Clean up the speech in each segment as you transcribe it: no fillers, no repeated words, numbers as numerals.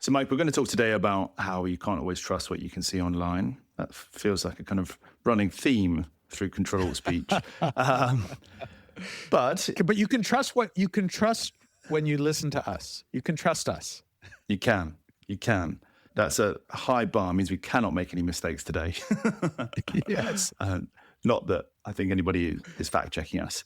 So, Mike, we're going to talk today about how you can't always trust what you can see online. That feels like a kind of running theme through Ctrl-Alt-Speech. But you can trust when you listen to us. You can trust us. You can. That's a high bar. It means we cannot make any mistakes today. Yes. Not that I think anybody is fact-checking us.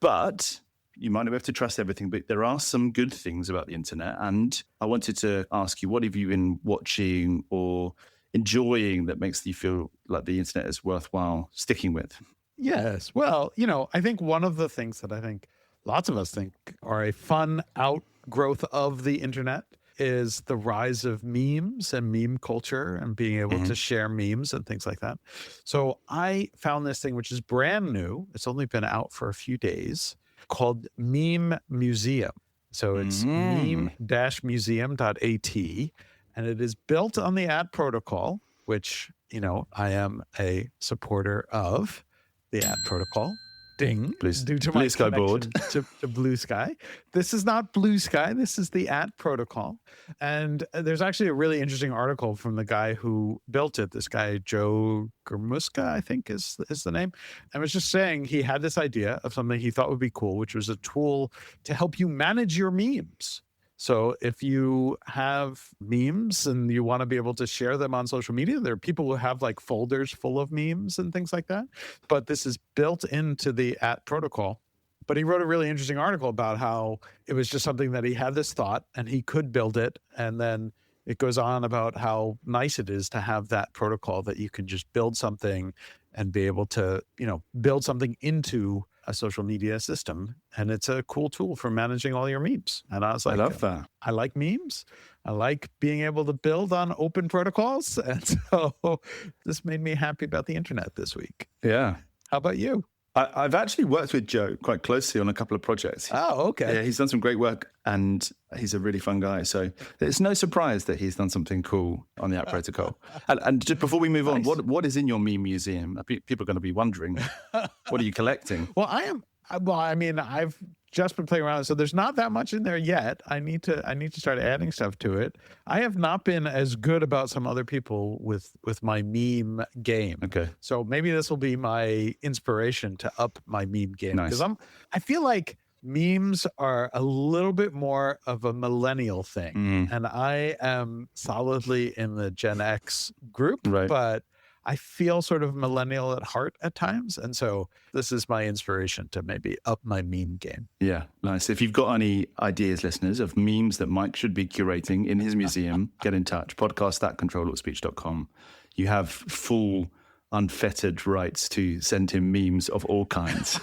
But you might not be able to trust everything, but there are some good things about the internet. And I wanted to ask you, what have you been watching or enjoying that makes you feel like the internet is worthwhile sticking with? Yes. Well, I think one of the things that I think lots of us think are a fun outgrowth of the internet is the rise of memes and meme culture and being able to share memes and things like that. So I found this thing, which is brand new. It's only been out for a few days, called Meme Museum. So it's meme-museum.at, and it is built on the AT protocol, which, I am a supporter of the AT protocol. Ding. Due to my Sky board. to Blue Sky. This is not Blue Sky. This is the AT protocol. And there's actually a really interesting article from the guy who built it. This guy, Joe Grmuska, I think is the name. And was just saying he had this idea of something he thought would be cool, which was a tool to help you manage your memes. So if you have memes and you want to be able to share them on social media, there are people who have like folders full of memes and things like that. But this is built into the AT protocol. But he wrote a really interesting article about how it was just something that he had this thought and he could build it. And then it goes on about how nice it is to have that protocol that you can just build something and be able to, build something into a social media system. And it's a cool tool for managing all your memes. And I was like, I love that. I like memes. I like being able to build on open protocols. And so this made me happy about the internet this week. Yeah. How about you? I've actually worked with Joe quite closely on a couple of projects. Oh, okay. Yeah, he's done some great work and he's a really fun guy. So it's no surprise that he's done something cool on the app protocol. And just before we move on, what is in your meme museum? People are going to be wondering, what are you collecting? Well, I've just been playing around, so there's not that much in there yet. I need to start adding stuff to it. I have not been as good about some other people with my meme game. Okay. So maybe this will be my inspiration to up my meme game. Nice. Because I feel like memes are a little bit more of a millennial thing. And I am solidly in the Gen X group, right. But I feel sort of millennial at heart at times. And so this is my inspiration to maybe up my meme game. Yeah, nice. If you've got any ideas, listeners, of memes that Mike should be curating in his museum, get in touch. podcast@ctrl-alt-speech.com. You have full, unfettered rights to send him memes of all kinds.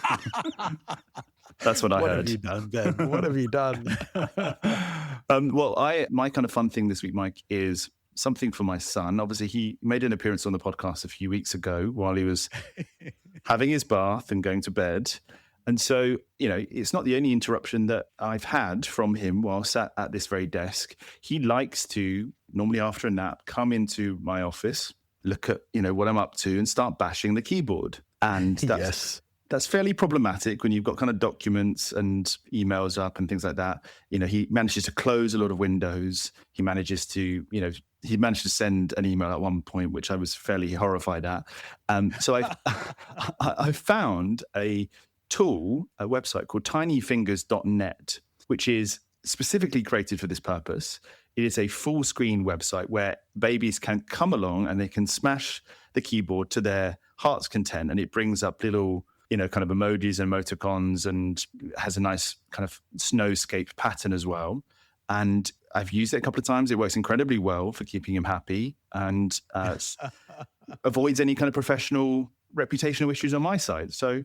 That's what I heard. What have you done, Ben? What have you done? My kind of fun thing this week, Mike, is something for my son. Obviously, he made an appearance on the podcast a few weeks ago while he was having his bath and going to bed. And so, it's not the only interruption that I've had from him while sat at this very desk. He likes to, normally after a nap, come into my office, look at, what I'm up to and start bashing the keyboard. And that's fairly problematic when you've got kind of documents and emails up and things like that. He manages to close a lot of windows. He manages to, he managed to send an email at one point, which I was fairly horrified at. So I found a tool, a website called tinyfingers.net, which is specifically created for this purpose. It is a full screen website where babies can come along and they can smash the keyboard to their heart's content. And it brings up little, kind of emojis and emoticons and has a nice kind of snowscape pattern as well. And I've used it a couple of times. It works incredibly well for keeping him happy and avoids any kind of professional reputational issues on my side. So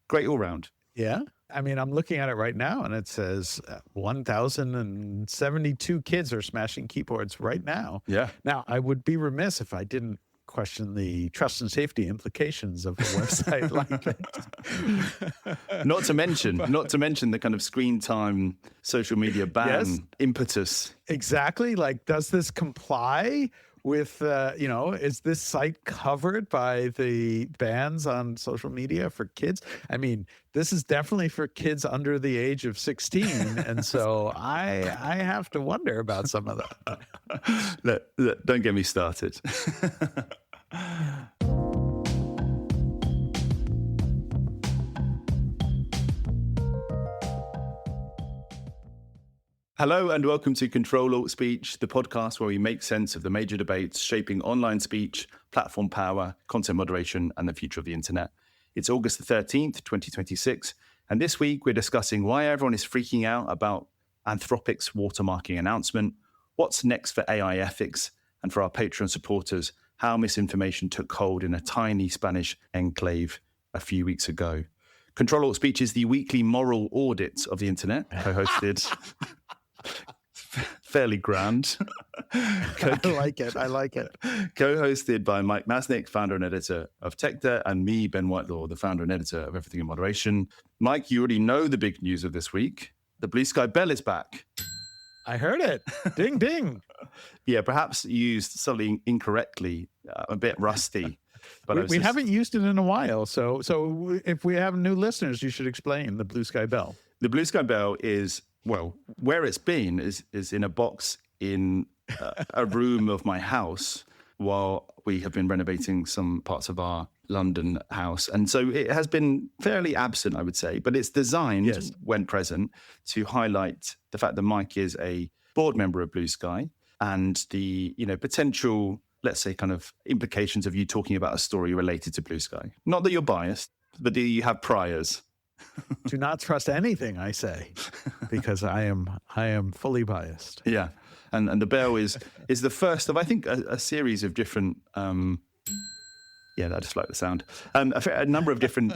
great all round. Yeah. I'm looking at it right now and it says 1,072 kids are smashing keyboards right now. Yeah. Now, I would be remiss if I didn't question the trust and safety implications of a website like this. Not to mention the kind of screen time, social media ban impetus. Exactly. Like, does this comply with, is this site covered by the bans on social media for kids? I mean, this is definitely for kids under the age of 16. And so I have to wonder about some of that. Look, don't get me started. Hello and welcome to Ctrl-Alt-Speech, the podcast where we make sense of the major debates shaping online speech, platform power, content moderation, and the future of the internet. It's August the 13th, 2026, and this week we're discussing why everyone is freaking out about Anthropic's watermarking announcement, what's next for AI ethics, and for our Patreon supporters, how misinformation took hold in a tiny Spanish enclave a few weeks ago. Ctrl-Alt-Speech is the weekly moral audit of the internet, co-hosted... fairly grand. I like it. Co-hosted by Mike Masnick, founder and editor of TechDebt, and me, Ben Whitelaw, the founder and editor of Everything in Moderation. Mike, you already know the big news of this week. The Blue Sky Bell is back. I heard it. Ding, ding. Yeah, perhaps used slightly incorrectly, a bit rusty. But we haven't used it in a while. So if we have new listeners, you should explain the Blue Sky Bell. The Blue Sky Bell is... well, where it's been is in a box in a room of my house while we have been renovating some parts of our London house. And so it has been fairly absent, I would say, but it's designed, when present, to highlight the fact that Mike is a board member of Blue Sky and the, potential, let's say, kind of implications of you talking about a story related to Blue Sky. Not that you're biased, but do you have priors? Do not trust anything I say, because I am fully biased. Yeah, and the bell is the first of, I think, a series of different. I just like the sound. A number of different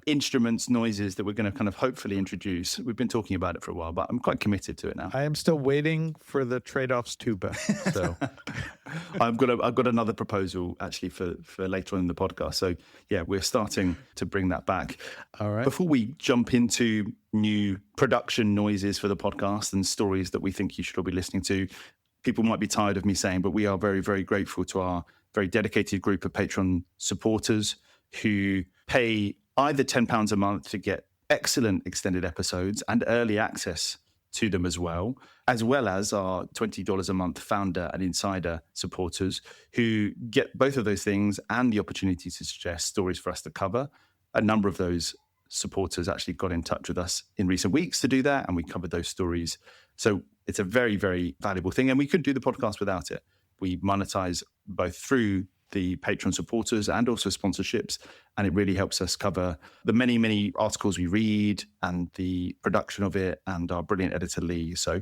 instruments, noises that we're going to kind of hopefully introduce. We've been talking about it for a while, but I'm quite committed to it now. I am still waiting for the trade-offs tuba. So I've got another proposal actually for later on in the podcast. So yeah, we're starting to bring that back. All right. Before we jump into new production noises for the podcast and stories that we think you should all be listening to, people might be tired of me saying, but we are very, very grateful to our very dedicated group of Patreon supporters who pay either £10 a month to get excellent extended episodes and early access to them as well as our $20 a month founder and insider supporters who get both of those things and the opportunity to suggest stories for us to cover. A number of those supporters actually got in touch with us in recent weeks to do that, and we covered those stories. So it's a very, very valuable thing, and we couldn't do the podcast without it. We monetize both through the Patreon supporters and also sponsorships, and it really helps us cover the many, many articles we read and the production of it and our brilliant editor, Lee. So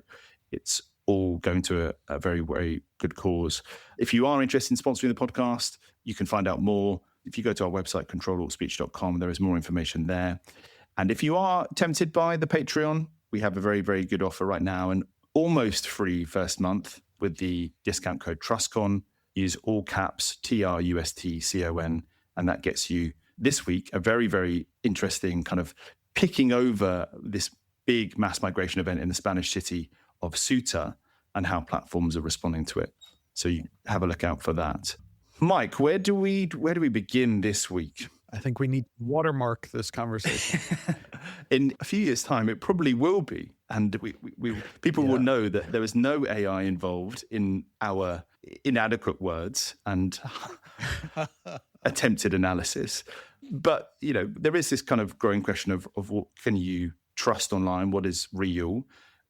it's all going to a very, very good cause. If you are interested in sponsoring the podcast, you can find out more. If you go to our website, Ctrl-Alt-Speech.com, there is more information there. And if you are tempted by the Patreon, we have a very, very good offer right now, an almost free first month with the discount code TRUSTCON. Use all caps TRUSTCON, and that gets you this week a very, very interesting kind of picking over this big mass migration event in the Spanish city of Ceuta and how platforms are responding to it. So you have a look out for that. Mike, where do we begin this week? I think we need to watermark this conversation. In a few years' time, it probably will be. And people will know that there is no AI involved in our inadequate words and attempted analysis. But, there is this kind of growing question of what can you trust online, what is real?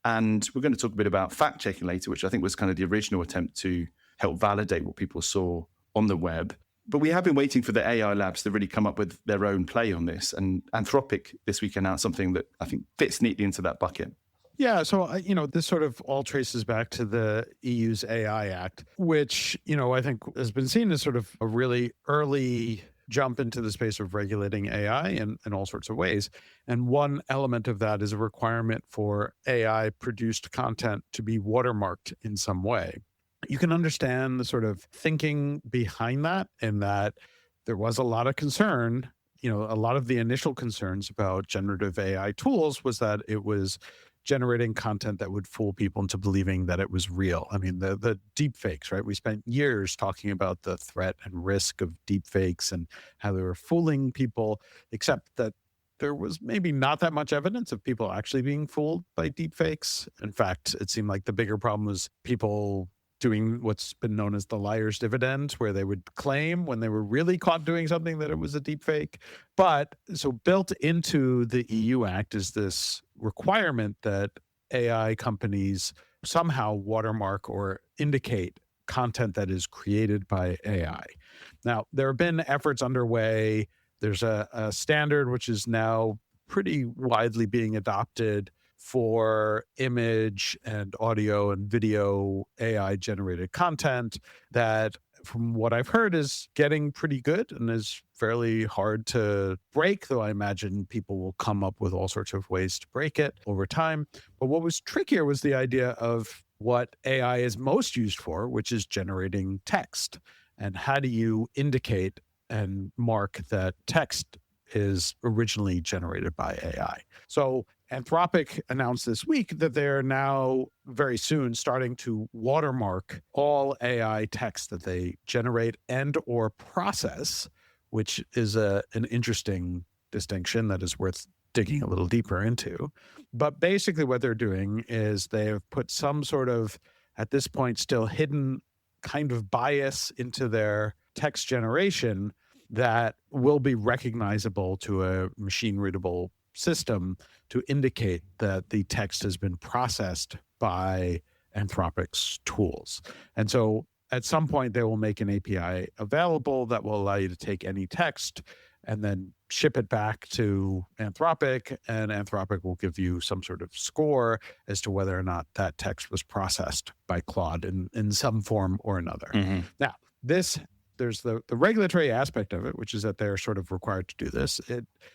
And we're going to talk a bit about fact-checking later, which I think was kind of the original attempt to help validate what people saw on the web. But we have been waiting for the AI labs to really come up with their own play on this. And Anthropic this week announced something that I think fits neatly into that bucket. Yeah, so, this sort of all traces back to the EU's AI Act, which, I think has been seen as sort of a really early jump into the space of regulating AI in all sorts of ways. And one element of that is a requirement for AI-produced content to be watermarked in some way. You can understand the sort of thinking behind that, in that there was a lot of concern. A lot of the initial concerns about generative AI tools was that it was generating content that would fool people into believing that it was real. I mean, the deep fakes, right? We spent years talking about the threat and risk of deep fakes and how they were fooling people, except that there was maybe not that much evidence of people actually being fooled by deep fakes. In fact, it seemed like the bigger problem was people doing what's been known as the liar's dividend, where they would claim when they were really caught doing something that it was a deep fake. But so built into the EU Act is this requirement that AI companies somehow watermark or indicate content that is created by AI. Now, there have been efforts underway. There's a standard which is now pretty widely being adopted for image and audio and video AI generated content that, from what I've heard, is getting pretty good and is fairly hard to break, though I imagine people will come up with all sorts of ways to break it over time. But what was trickier was the idea of what AI is most used for, which is generating text. And how do you indicate and mark that text is originally generated by AI? So Anthropic announced this week that they're now very soon starting to watermark all AI text that they generate and or process, which is an interesting distinction that is worth digging a little deeper into. But basically what they're doing is they have put some sort of, at this point, still hidden kind of bias into their text generation that will be recognizable to a machine-readable system to indicate that the text has been processed by Anthropic's tools. And so at some point, they will make an API available that will allow you to take any text and then ship it back to Anthropic, and Anthropic will give you some sort of score as to whether or not that text was processed by Claude in some form or another. Mm-hmm. Now, there's the regulatory aspect of it, which is that they're sort of required to do this.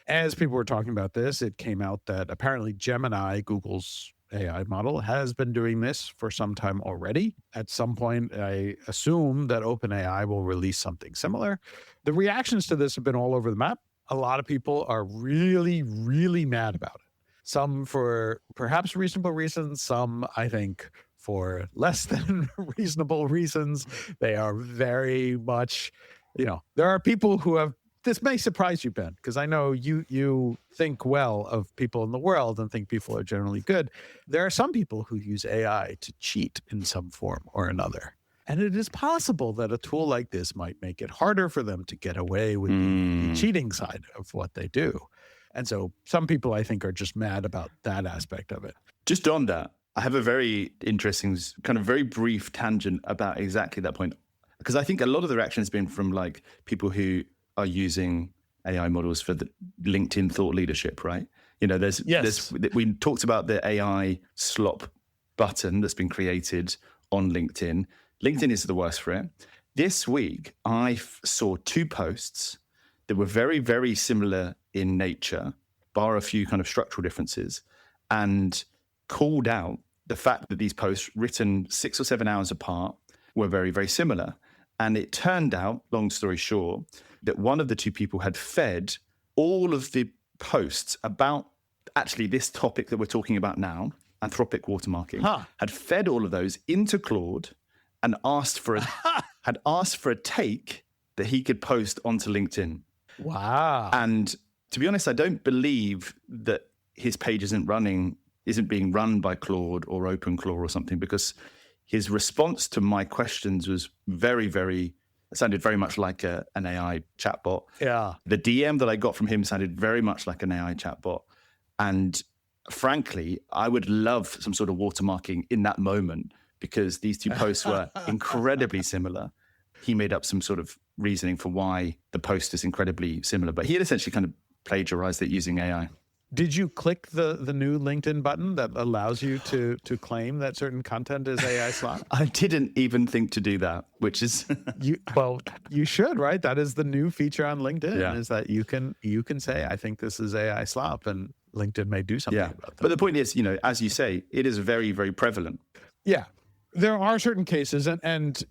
As people were talking about this, it came out that apparently Gemini, Google's AI model, has been doing this for some time already. At some point, I assume that OpenAI will release something similar. The reactions to this have been all over the map. A lot of people are really, really mad about it. Some for perhaps reasonable reasons, some, I think, for less than reasonable reasons. They are very much, there are people who have, this may surprise you, Ben, because I know you think well of people in the world and think people are generally good. There are some people who use AI to cheat in some form or another. And it is possible that a tool like this might make it harder for them to get away with the cheating side of what they do. And so some people, I think, are just mad about that aspect of it. Just on that, I have a very interesting, kind of very brief tangent about exactly that point. Because I think a lot of the reaction has been from like people who are using AI models for the LinkedIn thought leadership, right? We talked about the AI slop button that's been created on LinkedIn. LinkedIn is the worst for it. This week, I saw two posts that were very, very similar in nature, bar a few kind of structural differences, and called out the fact that these posts, written 6 or 7 hours apart, were very, very similar. And it turned out, long story short, that one of the two people had fed all of the posts about actually this topic that we're talking about now, Anthropic watermarking, had fed all of those into Claude and asked for a take that he could post onto LinkedIn. Wow. And to be honest, I don't believe that his page isn't being run by Claude or OpenClaw or something, because his response to my questions was sounded very much like an AI chatbot. Yeah. The DM that I got from him sounded very much like an AI chatbot. And frankly, I would love some sort of watermarking in that moment, because these two posts were incredibly similar. He made up some sort of reasoning for why the post is incredibly similar, but he had essentially kind of plagiarized it using AI. Did you click the new LinkedIn button that allows you to claim that certain content is AI slop? I didn't even think to do that, which is you should, right? That is the new feature on LinkedIn, is that you can say, I think this is AI slop, and LinkedIn may do something about that. But the point is, as you say, it is very, very prevalent. Yeah. There are certain cases, and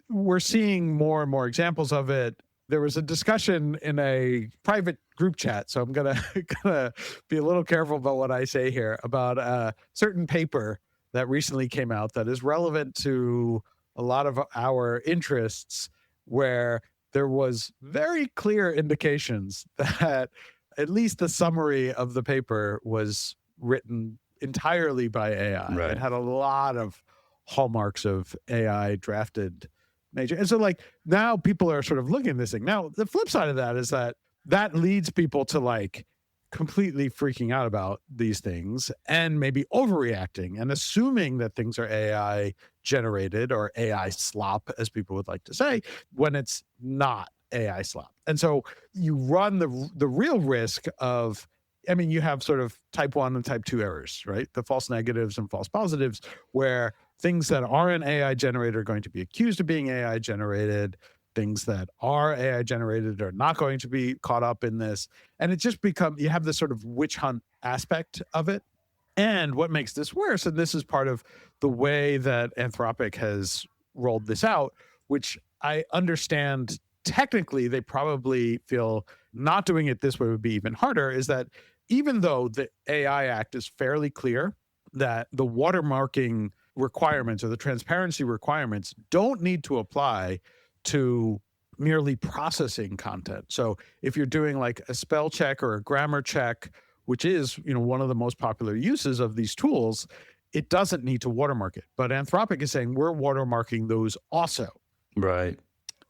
we're seeing more and more examples of it. there was a discussion in a private group chat. So I'm gonna be a little careful about what I say here about a certain paper that recently came out that is relevant to a lot of our interests, where there was very clear indications that at least the summary of the paper was written entirely by AI. Right. It had a lot of hallmarks of AI drafted nature. And so like now people are sort of looking at this thing. Now, the flip side of that is that leads people to like completely freaking out about these things and maybe overreacting and assuming that things are AI generated or AI slop, as people would like to say, when it's not AI slop. And so you run the real risk of, I mean, you have sort of type 1 and type 2 errors, right? The false negatives and false positives, where things that aren't AI generated are going to be accused of being AI generated. Things that are AI generated are not going to be caught up in this. And it just becomes, you have this sort of witch hunt aspect of it. And what makes this worse, and this is part of the way that Anthropic has rolled this out, which I understand technically they probably feel not doing it this way would be even harder, is that even though the AI Act is fairly clear that the watermarking requirements or the transparency requirements don't need to apply to merely processing content. So if you're doing like a spell check or a grammar check, which is, you know, one of the most popular uses of these tools, it doesn't need to watermark it. But Anthropic is saying we're watermarking those also. Right.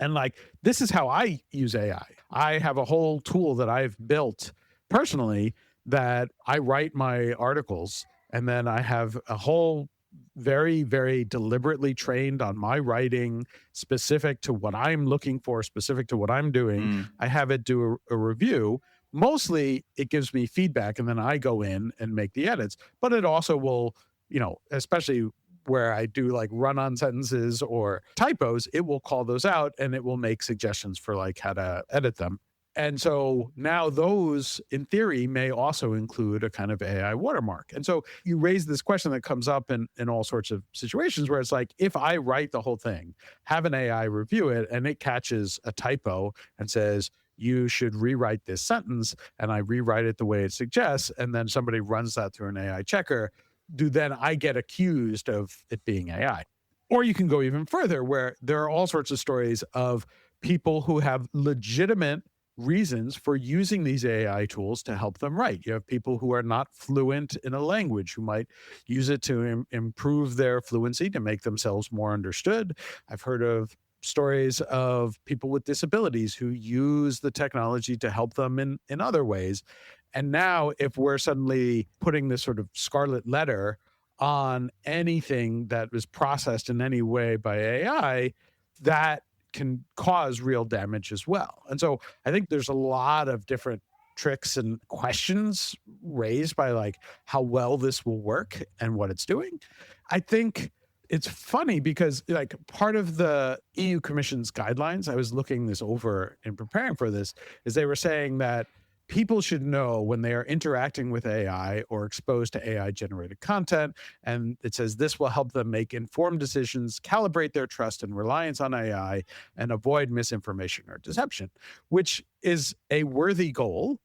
And like, this is how I use AI. I have a whole tool that I've built personally that I write my articles, and then I have a whole very, very deliberately trained on my writing, specific to what I'm looking for, specific to what I'm doing. I have it do a review. Mostly it gives me feedback, and then I go in and make the edits. But it also will, you know, especially where I do like run-on sentences or typos, it will call those out and it will make suggestions for like how to edit them. And so now those, in theory, may also include a kind of AI watermark. And so you raise this question that comes up in all sorts of situations where it's like, if I write the whole thing, have an AI review it, and it catches a typo and says, you should rewrite this sentence, and I rewrite it the way it suggests, and then somebody runs that through an AI checker, do then I get accused of it being AI? Or you can go even further, where there are all sorts of stories of people who have legitimate reasons for using these AI tools to help them write. You have people who are not fluent in a language who might use it to improve their fluency, to make themselves more understood. I've heard of stories of people with disabilities who use the technology to help them in other ways. And now if we're suddenly putting this sort of scarlet letter on anything that was processed in any way by AI, that can cause real damage as well. And so I think there's a lot of different tricks and questions raised by like how well this will work and what it's doing. I think it's funny because like part of the EU Commission's guidelines, I was looking this over in preparing for this, is they were saying that people should know when they are interacting with AI or exposed to AI generated content. And it says this will help them make informed decisions, calibrate their trust and reliance on AI, and avoid misinformation or deception, which is a worthy goal.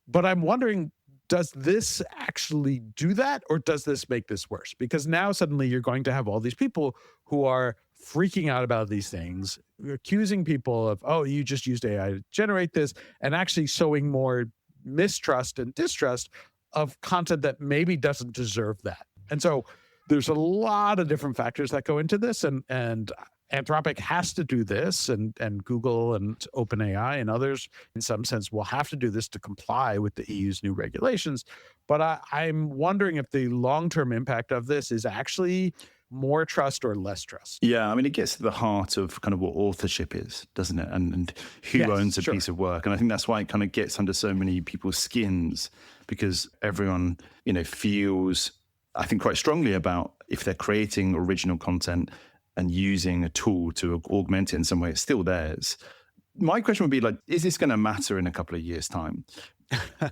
But I'm wondering, does this actually do that, or does this make this worse? Because now suddenly you're going to have all these people who are freaking out about these things, accusing people of, oh, you just used AI to generate this, and actually sowing more mistrust and distrust of content that maybe doesn't deserve that. And so there's a lot of different factors that go into this, and Anthropic has to do this, and Google and OpenAI and others, in some sense, will have to do this to comply with the EU's new regulations. But I'm wondering if the long-term impact of this is actually more trust or less trust. Yeah, I mean, it gets to the heart of kind of what authorship is, doesn't it? And who owns a piece of work. And I think that's why it kind of gets under so many people's skins, because everyone, you know, feels, I think, quite strongly about if they're creating original content and using a tool to augment it in some way, it's still theirs. My question would be like, is this going to matter in a couple of years' time?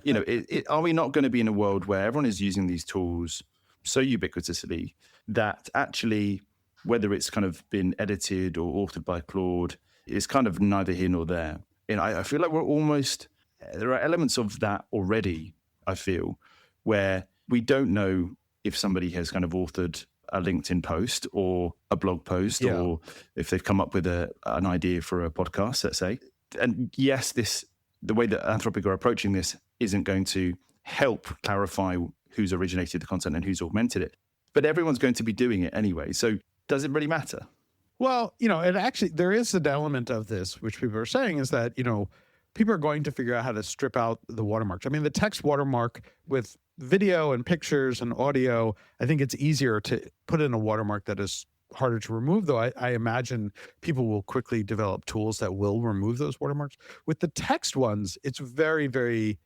You know, are we not going to be in a world where everyone is using these tools so ubiquitously that actually, whether it's kind of been edited or authored by Claude, is kind of neither here nor there? I feel like we're almost, there are elements of that already, I feel, where we don't know if somebody has kind of authored a LinkedIn post or a blog post, or if they've come up with an idea for a podcast, let's say. And yes, the way that Anthropic are approaching this isn't going to help clarify who's originated the content and who's augmented it, but everyone's going to be doing it anyway. So does it really matter? Well, it actually, there is an element of this, which people are saying is that, people are going to figure out how to strip out the watermarks. I mean, the text watermark with video and pictures and audio, I think it's easier to put in a watermark that is harder to remove, though I imagine people will quickly develop tools that will remove those watermarks. With the text ones, it's very, very,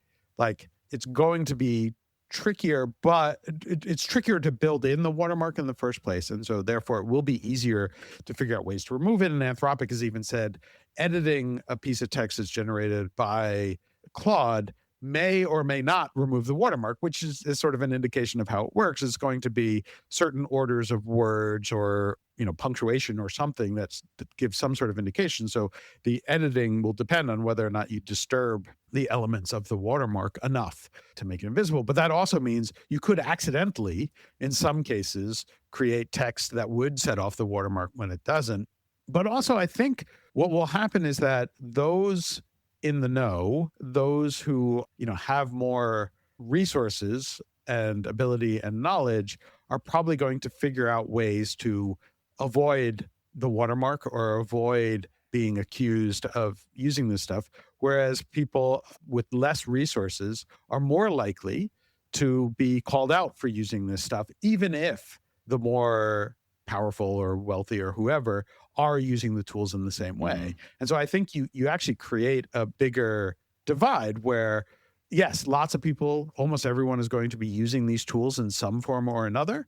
it's going to be trickier, but it's trickier to build in the watermark in the first place. And so therefore it will be easier to figure out ways to remove it. And Anthropic has even said editing a piece of text that's generated by Claude may or may not remove the watermark, which is sort of an indication of how it works. It's going to be certain orders of words or punctuation or something that gives some sort of indication. So the editing will depend on whether or not you disturb the elements of the watermark enough to make it invisible. But that also means you could accidentally, in some cases, create text that would set off the watermark when it doesn't. But also, I think what will happen is that those in the know, those who have more resources and ability and knowledge, are probably going to figure out ways to avoid the watermark or avoid being accused of using this stuff, whereas people with less resources are more likely to be called out for using this stuff, even if the more powerful or wealthy or whoever are using the tools in the same way. And so I think you actually create a bigger divide where, yes, lots of people, almost everyone is going to be using these tools in some form or another,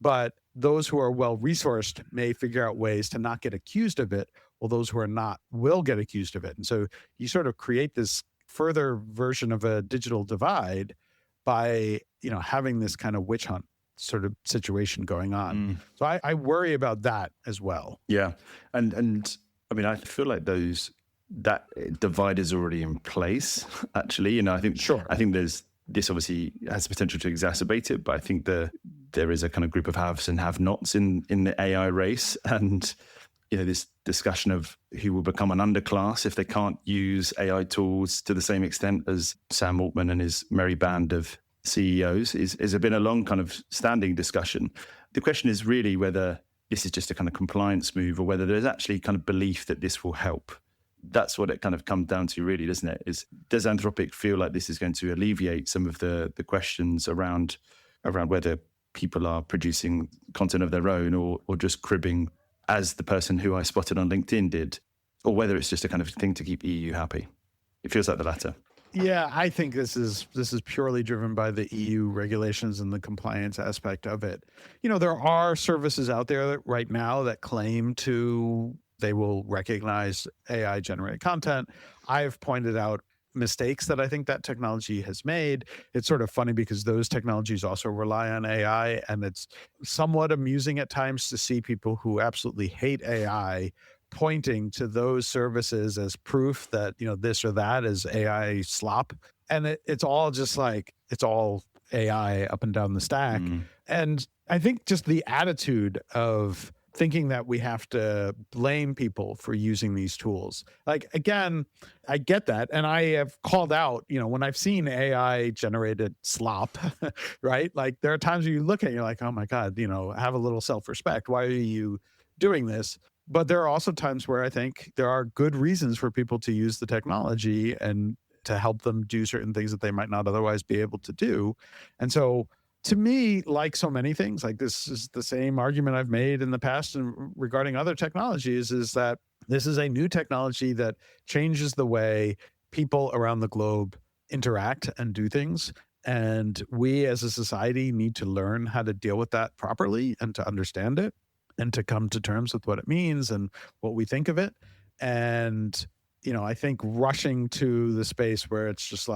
but those who are well-resourced may figure out ways to not get accused of it, while those who are not will get accused of it. And so you sort of create this further version of a digital divide by, having this kind of witch hunt sort of situation going on. So I worry about that as well. Yeah. And I mean, I feel like that divide is already in place, actually. I think this obviously has the potential to exacerbate it, but I think there is a kind of group of haves and have-nots in the AI race. And, this discussion of who will become an underclass if they can't use AI tools to the same extent as Sam Altman and his merry band of CEOs is been a long kind of standing discussion. The question is really whether this is just a kind of compliance move or whether there's actually kind of belief that this will help. That's what it kind of comes down to, really, doesn't it? Does Anthropic feel like this is going to alleviate some of the questions around whether people are producing content of their own or just cribbing, as the person who I spotted on LinkedIn did, or whether it's just a kind of thing to keep EU happy? It feels like the latter. Yeah, I think this is purely driven by the EU regulations and the compliance aspect of it. There are services out there right now that claim they will recognize AI generated content. I've pointed out mistakes that I think that technology has made. It's sort of funny because those technologies also rely on AI, and it's somewhat amusing at times to see people who absolutely hate AI pointing to those services as proof that, this or that is AI slop. And it's all just it's all AI up and down the stack. And I think just the attitude of thinking that we have to blame people for using these tools. Again, I get that. And I have called out, when I've seen AI generated slop, right? There are times where you look at it, you're like, oh my God, have a little self-respect. Why are you doing this? But there are also times where I think there are good reasons for people to use the technology and to help them do certain things that they might not otherwise be able to do. And so to me, like so many things, this is the same argument I've made in the past and regarding other technologies, is that this is a new technology that changes the way people around the globe interact and do things. And we as a society need to learn how to deal with that properly and to understand it and to come to terms with what it means and what we think of it. And, I think rushing to the space where it's just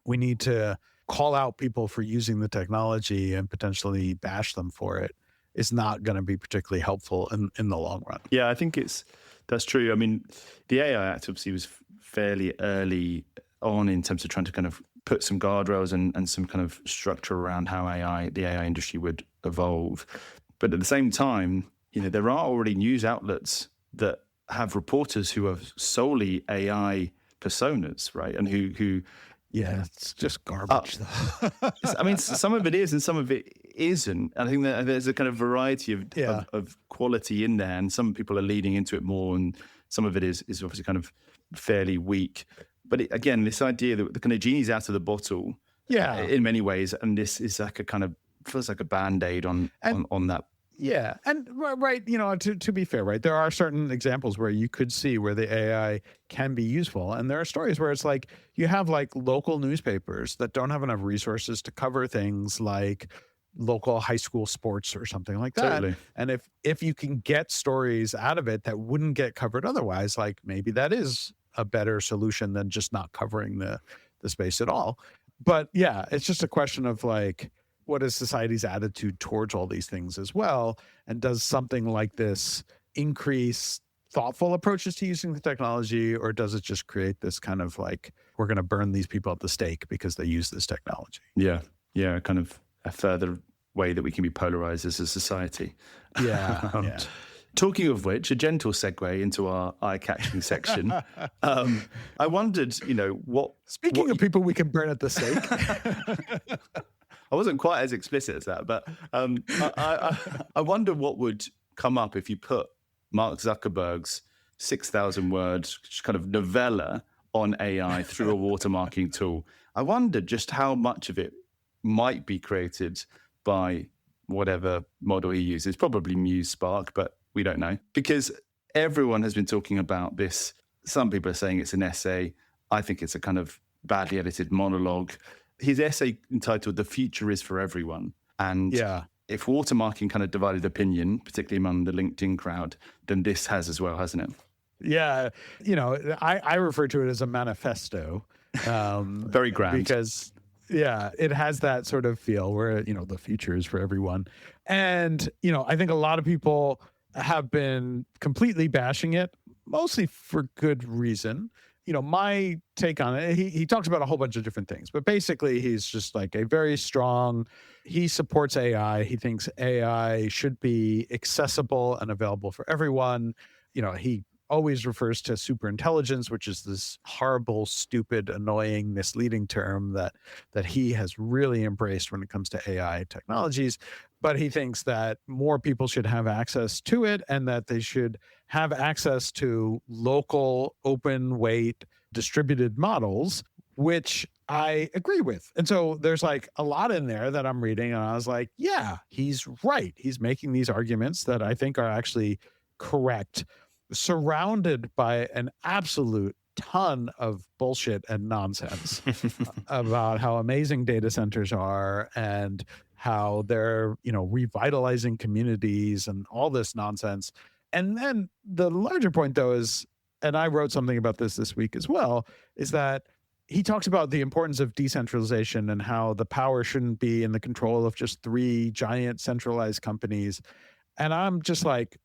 we need to call out people for using the technology and potentially bash them for it is not going to be particularly helpful in the long run. Yeah, I think that's true. I mean, the AI Act obviously was fairly early on in terms of trying to kind of put some guardrails and some kind of structure around how the AI industry would evolve. But at the same time, there are already news outlets that have reporters who are solely AI personas, right? And who yeah, it's just garbage. I mean, some of it is and some of it isn't. I think that there's a kind of variety of quality in there, and some people are leading into it more, and some of it is obviously kind of fairly weak. But again, this idea that the kind of genie's out of the bottle, in many ways, and this is like a kind of feels like a Band-Aid on that. Yeah. And right, to be fair, right, there are certain examples where you could see where the AI can be useful. And there are stories where it's like you have like local newspapers that don't have enough resources to cover things like local high school sports or something like that. Totally. And if you can get stories out of it that wouldn't get covered otherwise, like maybe that is a better solution than just not covering the space at all. But yeah, it's just a question of like, what is society's attitude towards all these things as well? And does something like this increase thoughtful approaches to using the technology, or does it just create this kind of like, we're going to burn these people at the stake because they use this technology? Yeah. Kind of a further way that we can be polarized as a society. Yeah. Talking of which, a gentle segue into our eye-catching section. I wondered, what... Speaking of people we can burn at the stake... I wasn't quite as explicit as that, but I wonder what would come up if you put Mark Zuckerberg's 6,000 word kind of novella on AI through a watermarking tool. I wonder just how much of it might be created by whatever model he uses, probably Muse Spark, but we don't know. Because everyone has been talking about this. Some people are saying it's an essay. I think it's a kind of badly edited monologue. His essay entitled "The Future is for Everyone." And if watermarking kind of divided opinion, particularly among the LinkedIn crowd, then this has as well, hasn't it? Yeah. I refer to it as a manifesto. Very grand. Because, it has that sort of feel where, the future is for everyone. And, I think a lot of people have been completely bashing it, mostly for good reason. My take on it, he talks about a whole bunch of different things, but basically he's just like he supports AI. He thinks AI should be accessible and available for everyone. He always refers to superintelligence, which is this horrible, stupid, annoying, misleading term that he has really embraced when it comes to AI technologies. But he thinks that more people should have access to it and that they should have access to local, open weight, distributed models, which I agree with. And so there's like a lot in there that I'm reading, and I was like, yeah, he's right. He's making these arguments that I think are actually correct, surrounded by an absolute ton of bullshit and nonsense about how amazing data centers are and how they're, revitalizing communities and all this nonsense. And then the larger point, though, is, and I wrote something about this week as well, is that he talks about the importance of decentralization and how the power shouldn't be in the control of just 3 giant centralized companies. And I'm just like,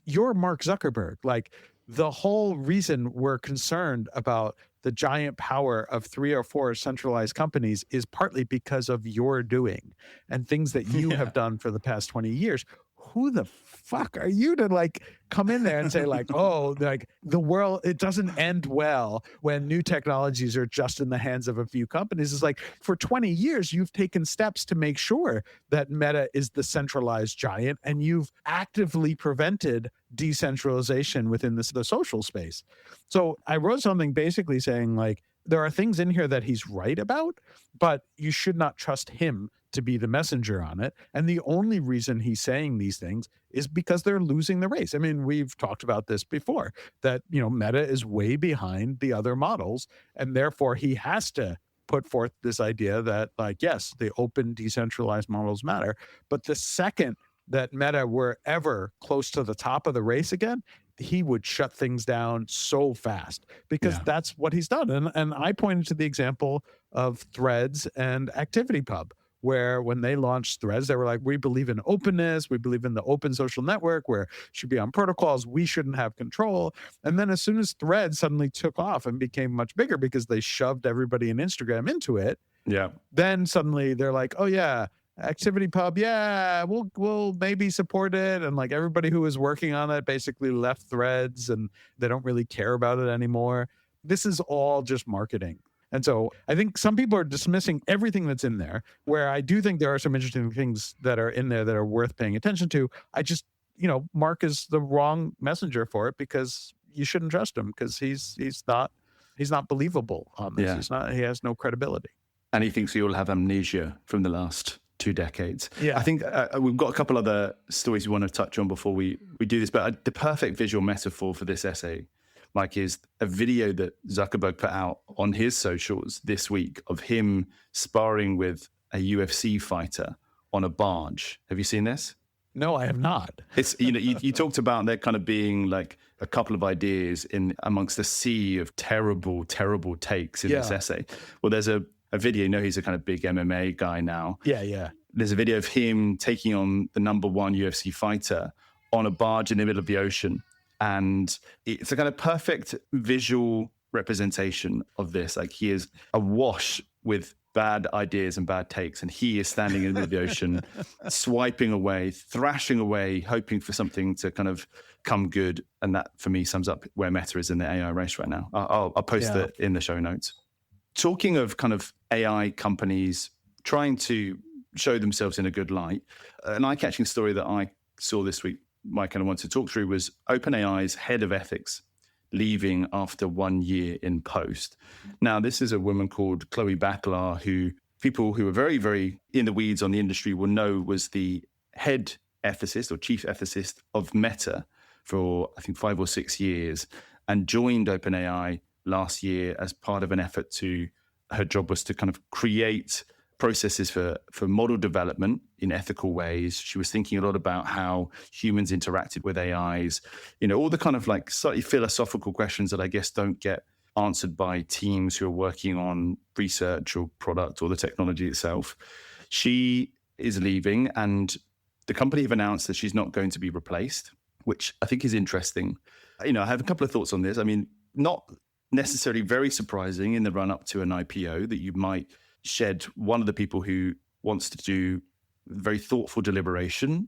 you're Mark Zuckerberg. Like, the whole reason we're concerned about the giant power of 3 or 4 centralized companies is partly because of your doing and things that you have done for the past 20 years. Who the fuck are you to like come in there and say like, oh, like the world, it doesn't end well when new technologies are just in the hands of a few companies? It's like, for 20 years, you've taken steps to make sure that Meta is the centralized giant, and you've actively prevented decentralization within the social space. So I wrote something basically saying like, there are things in here that he's right about, but you should not trust him to be the messenger on it. And the only reason he's saying these things is because they're losing the race. I mean, we've talked about this before, that, Meta is way behind the other models, and therefore he has to put forth this idea that like, yes, the open decentralized models matter. But the second that Meta were ever close to the top of the race again, he would shut things down so fast, because that's what he's done. And I pointed to the example of Threads and ActivityPub, where when they launched Threads, they were like, we believe in openness. We believe in the open social network where it should be on protocols. We shouldn't have control. And then as soon as Threads suddenly took off and became much bigger because they shoved everybody in Instagram into it, then suddenly they're like, oh yeah, ActivityPub, yeah, we'll maybe support it. And like everybody who was working on it basically left Threads and they don't really care about it anymore. This is all just marketing. And so I think some people are dismissing everything that's in there, where I do think there are some interesting things that are in there that are worth paying attention to. I just, Mark is the wrong messenger for it because you shouldn't trust him because he's not believable on this. He has no credibility. And he thinks we all have amnesia from the last 2 decades. Yeah. I think we've got a couple other stories we want to touch on before we do this, but the perfect visual metaphor for this essay, Mike, is a video that Zuckerberg put out on his socials this week of him sparring with a UFC fighter on a barge. Have you seen this? No, I have not. It's you talked about there kind of being like a couple of ideas in amongst the sea of terrible, terrible takes in this essay. Well, there's a video. He's a kind of big MMA guy now. Yeah. There's a video of him taking on the number 1 UFC fighter on a barge in the middle of the ocean. And it's a kind of perfect visual representation of this. Like he is awash with bad ideas and bad takes. And he is standing in the middle of the ocean, swiping away, thrashing away, hoping for something to kind of come good. And that, for me, sums up where Meta is in the AI race right now. I'll post it in the show notes. Talking of kind of AI companies trying to show themselves in a good light, an eye-catching story that I saw this week, Mike, and I wanted to talk through was OpenAI's head of ethics leaving after 1 year in post. Now, this is a woman called Chloe Backlar, who people who are very, very in the weeds on the industry will know was the head ethicist or chief ethicist of Meta for, I think, 5 or 6 years, and joined OpenAI last year as part of an effort to, her job was to kind of create processes for model development in ethical ways. She was thinking a lot about how humans interacted with AIs, all the kind of like slightly philosophical questions that I guess don't get answered by teams who are working on research or product or the technology itself. She is leaving, and the company have announced that she's not going to be replaced, which I think is interesting. I have a couple of thoughts on this. I mean, not necessarily very surprising in the run up to an IPO that you might shed one of the people who wants to do very thoughtful deliberation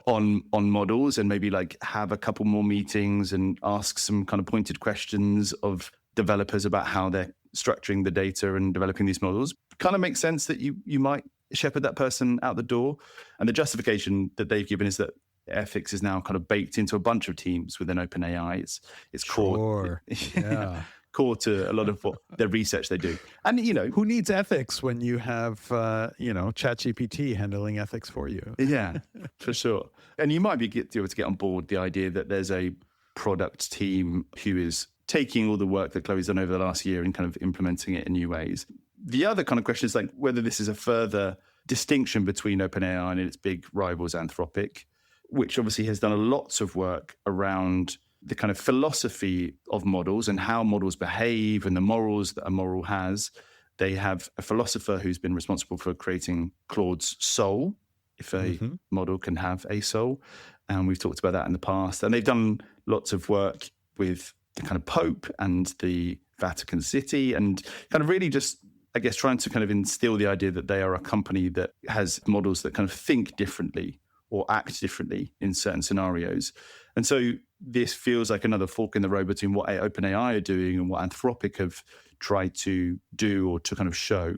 on models, and maybe like have a couple more meetings and ask some kind of pointed questions of developers about how they're structuring the data and developing these models. Kind of makes sense that you might shepherd that person out the door. And the justification that they've given is that ethics is now kind of baked into a bunch of teams within OpenAI. It's core. Yeah. Core to a lot of what their research they do. And, who needs ethics when you have, ChatGPT handling ethics for you? Yeah, for sure. And you might be able to get on board the idea that there's a product team who is taking all the work that Chloe's done over the last year and kind of implementing it in new ways. The other kind of question is like whether this is a further distinction between OpenAI and its big rivals, Anthropic, which obviously has done lots of work around the kind of philosophy of models and how models behave and the morals that a model has. They have a philosopher who's been responsible for creating Claude's soul, if a model can have a soul. And we've talked about that in the past. And they've done lots of work with the kind of Pope and the Vatican City, and kind of really just, I guess, trying to kind of instill the idea that they are a company that has models that kind of think differently or act differently in certain scenarios. And so this feels like another fork in the road between what OpenAI are doing and what Anthropic have tried to do or to kind of show.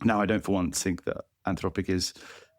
Now, I don't for once think that Anthropic is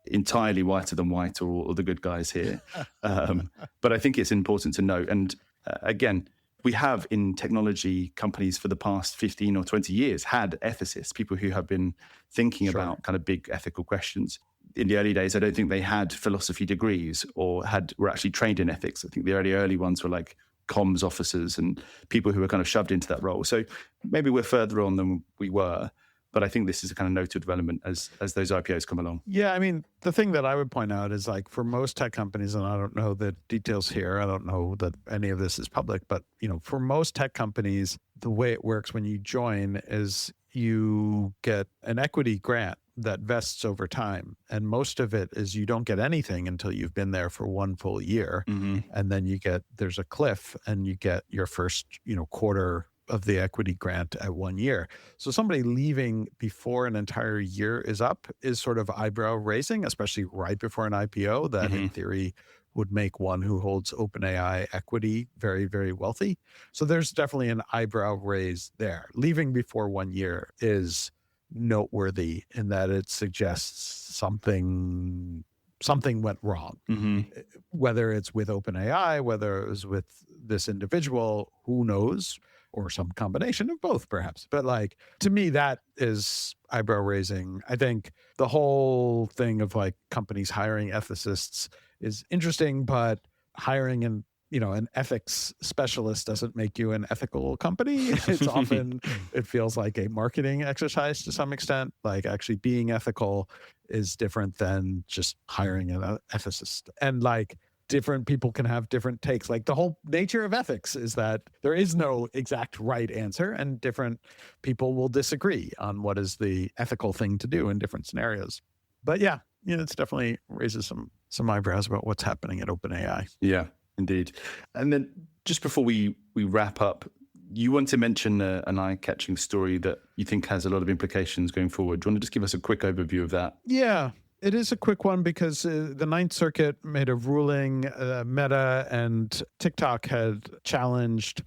entirely whiter than white or the good guys here. But I think it's important to note. And again, we have in technology companies for the past 15 or 20 years had ethicists, people who have been thinking about kind of big ethical questions. In the early days, I don't think they had philosophy degrees or were actually trained in ethics. I think the early ones were like comms officers and people who were kind of shoved into that role. So maybe we're further on than we were, but I think this is a kind of noted development as those IPOs come along. Yeah, I mean, the thing that I would point out is like for most tech companies, and I don't know the details here, I don't know that any of this is public, but for most tech companies, the way it works when you join is you get an equity grant that vests over time. And most of it is you don't get anything until you've been there for one full year. And then there's a cliff and you get your first, quarter of the equity grant at 1 year. So somebody leaving before an entire year is up is sort of eyebrow raising, especially right before an IPO that in theory would make one who holds OpenAI equity very, very wealthy. So there's definitely an eyebrow raise there. Leaving before 1 year is noteworthy in that it suggests something went wrong. Whether it's with OpenAI, whether it was with this individual, who knows, or some combination of both perhaps. But to me, that is eyebrow raising. I think the whole thing of companies hiring ethicists is interesting, but hiring an ethics specialist doesn't make you an ethical company. It's often, it feels like a marketing exercise to some extent. Actually being ethical is different than just hiring an ethicist. And different people can have different takes. The whole nature of ethics is that there is no exact right answer, and different people will disagree on what is the ethical thing to do in different scenarios. But yeah, it's definitely raises some eyebrows about what's happening at OpenAI. Yeah, indeed. And then just before we wrap up, you want to mention an eye-catching story that you think has a lot of implications going forward. Do you want to just give us a quick overview of that? Yeah. It is a quick one because the Ninth Circuit made a ruling. Meta and TikTok had challenged.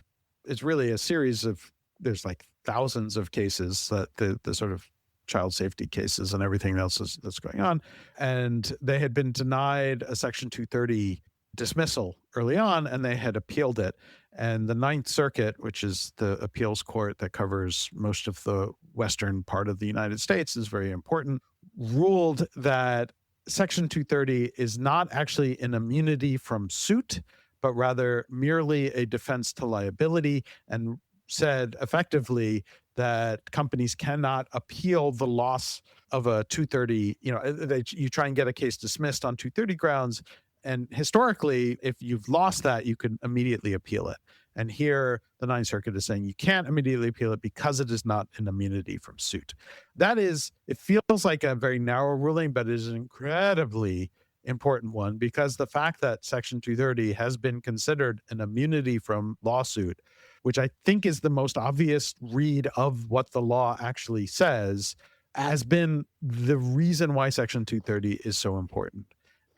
It's really a series of, there's thousands of cases, that the sort of child safety cases and everything else that's going on. And they had been denied a Section 230 dismissal early on, and they had appealed it. And the Ninth Circuit, which is the appeals court that covers most of the western part of the United States, is very important, ruled that Section 230 is not actually an immunity from suit, but rather merely a defense to liability, and said effectively that companies cannot appeal the loss of a 230. You try and get a case dismissed on 230 grounds, and historically, if you've lost that, you can immediately appeal it. And here, the Ninth Circuit is saying you can't immediately appeal it because it is not an immunity from suit. It feels like a very narrow ruling, but it is an incredibly important one, because the fact that Section 230 has been considered an immunity from lawsuit, which I think is the most obvious read of what the law actually says, has been the reason why Section 230 is so important.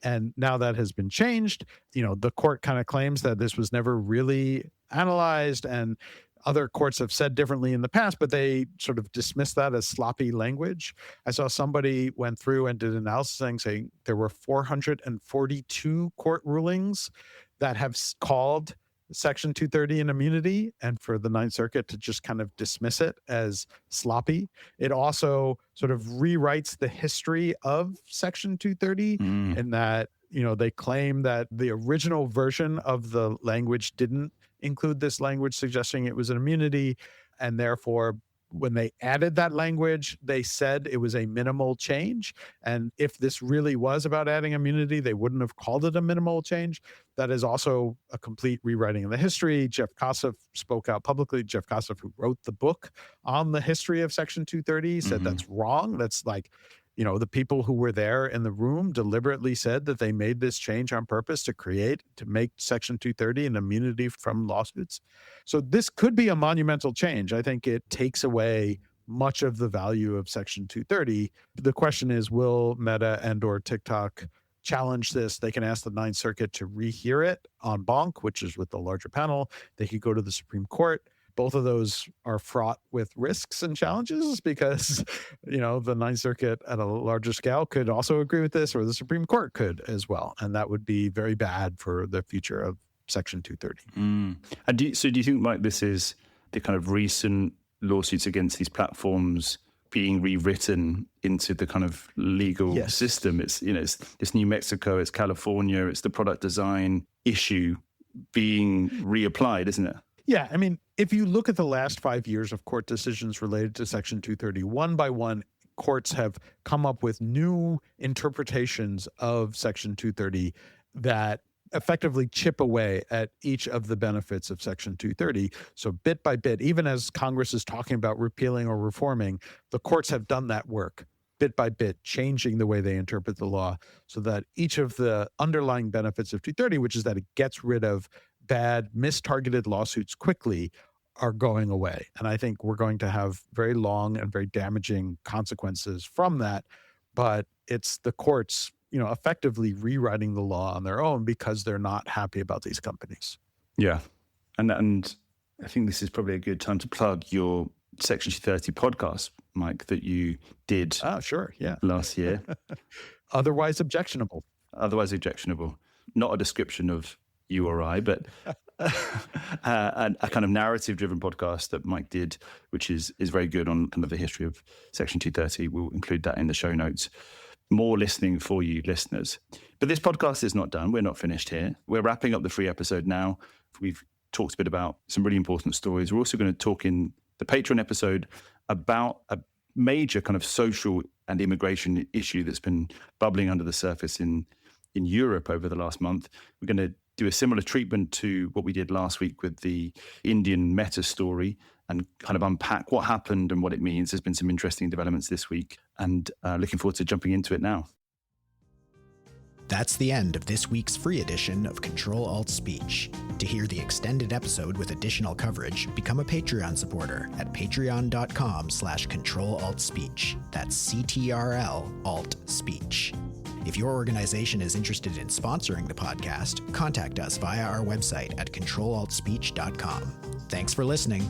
And now that has been changed. The court kind of claims that this was never really analyzed, and other courts have said differently in the past, but they sort of dismissed that as sloppy language. I saw somebody went through and did analysis saying there were 442 court rulings that have called Section 230 an immunity, and for the Ninth Circuit to just kind of dismiss it as sloppy. It also sort of rewrites the history of Section 230 in that, they claim that the original version of the language didn't include this language suggesting it was an immunity, and therefore when they added that language, they said it was a minimal change. And if this really was about adding immunity, they wouldn't have called it a minimal change. That is also a complete rewriting of the history. Jeff Kosseff spoke out publicly. Jeff Kosseff, who wrote the book on the history of Section 230, said that's wrong. That's the people who were there in the room deliberately said that they made this change on purpose to make Section 230 an immunity from lawsuits. So this could be a monumental change. I think it takes away much of the value of Section 230. The question is, will Meta and or TikTok challenge this? They can ask the Ninth Circuit to rehear it en banc, which is with the larger panel. They could go to the Supreme Court. Both of those are fraught with risks and challenges because, the Ninth Circuit at a larger scale could also agree with this, or the Supreme Court could as well. And that would be very bad for the future of Section 230. And do you think, Mike, this is the kind of recent lawsuits against these platforms being rewritten into the kind of legal system? It's New Mexico, it's California, it's the product design issue being reapplied, isn't it? Yeah, I mean, if you look at the last 5 years of court decisions related to Section 230, one by one, courts have come up with new interpretations of Section 230 that effectively chip away at each of the benefits of Section 230. So bit by bit, even as Congress is talking about repealing or reforming, the courts have done that work. bit by bit, changing the way they interpret the law so that each of the underlying benefits of 230, which is that it gets rid of bad, mistargeted lawsuits quickly, are going away. And I think we're going to have very long and very damaging consequences from that. But it's the courts, effectively rewriting the law on their own because they're not happy about these companies. Yeah. And I think this is probably a good time to plug your Section 230 podcast, Mike, that you did sure. Yeah. last year. Otherwise objectionable. Not a description of you or I, but a kind of narrative-driven podcast that Mike did, which is very good on kind of the history of Section 230. We'll include that in the show notes. More listening for you listeners. But this podcast is not done. We're not finished here. We're wrapping up the free episode now. We've talked a bit about some really important stories. We're also going to talk in the Patreon episode about a major kind of social and immigration issue that's been bubbling under the surface in Europe over the last month. We're going to do a similar treatment to what we did last week with the Indian Meta story and kind of unpack what happened and what it means. There's been some interesting developments this week, and looking forward to jumping into it now. That's the end of this week's free edition of Ctrl-Alt-Speech. To hear the extended episode with additional coverage, become a Patreon supporter at patreon.com/Ctrl-Alt-Speech. That's CTRL-Alt-Speech. If your organization is interested in sponsoring the podcast, contact us via our website at Ctrl-Alt-Speech.com. Thanks for listening.